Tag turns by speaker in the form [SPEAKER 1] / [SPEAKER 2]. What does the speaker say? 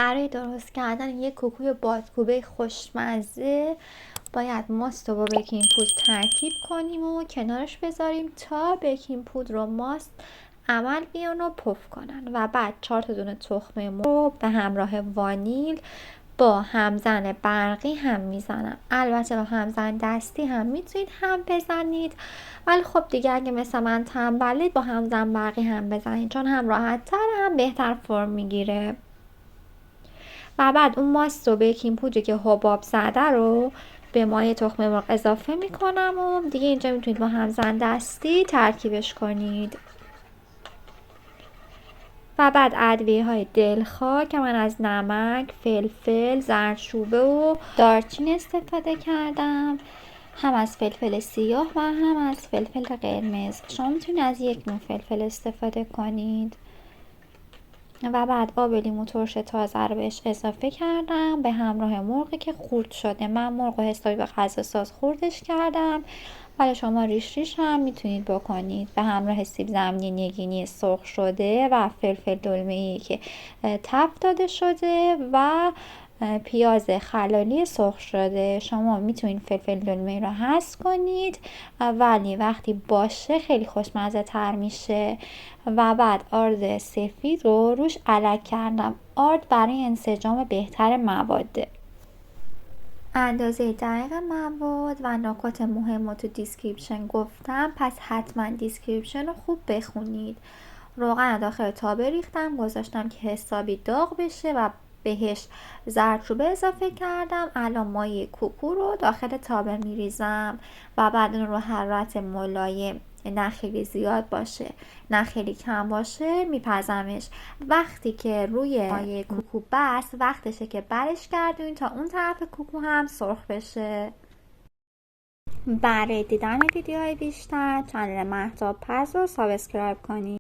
[SPEAKER 1] برای درست کردن یک کوکوی بادکوبه خوشمزه باید ماست و با بیکینگ پودر ترکیب کنیم و کنارش بذاریم تا بیکینگ پودر و ماست عمل بیان و پف کنن و بعد 4 دونه تخم مرغ رو به همراه وانیل با همزن برقی هم میزنم. البته با همزن دستی هم میتونید هم بزنید، ولی خب دیگه اگه مثل من تنبلید با همزن برقی هم بزنید، چون هم راحت تر هم بهتر فرم میگیره. و بعد اون ماست و بیکینگ پودری که حباب زده رو به مایه تخم مرغ اضافه میکنم و دیگه اینجا میتونید با همزن دستی ترکیبش کنید. و بعد ادویه های دلخواه که من از نمک، فلفل، زردچوبه و دارچین استفاده کردم، هم از فلفل سیاه و هم از فلفل قرمز. شما میتونید از یک نوع فلفل استفاده کنید. و بعد آب لیمو ترش تازه رو بهش اضافه کردم به همراه مرغی که خورد شده. من مرغ رو حسابی به غذا ساز خوردش کردم، ولی شما ریش ریش هم میتونید بکنید به همراه سیب زمینی نگینی سرخ شده و فلفل دلمه‌ای که تفت داده شده و پیاز خلالی سرخ شده. شما میتونید فلفل دلمه‌ای رو حذف کنید، ولی وقتی باشه خیلی خوشمزه تر میشه. و بعد آرد سفید رو روش علک کردم. آرد برای انسجام بهتر مواد. اندازه دقیق مواد و نکات مهم رو تو دیسکریپشن گفتم، پس حتما دیسکریپشن رو خوب بخونید. روغن داخل تابه ریختم، گذاشتم که حسابی داغ بشه و بهش زردچوبه اضافه کردم. الان مایه کوکو رو داخل تابه میریزم و بعد اون رو حرارت ملایم، نه خیلی زیاد باشه نه خیلی کم باشه، میپزمش. وقتی که روی مایه کوکو بست، وقتشه که برش گردونید تا اون طرف کوکو هم سرخ بشه. برای دیدن ویدیوهای بیشتر کانال مهتاب پز رو سابسکرایب کنید.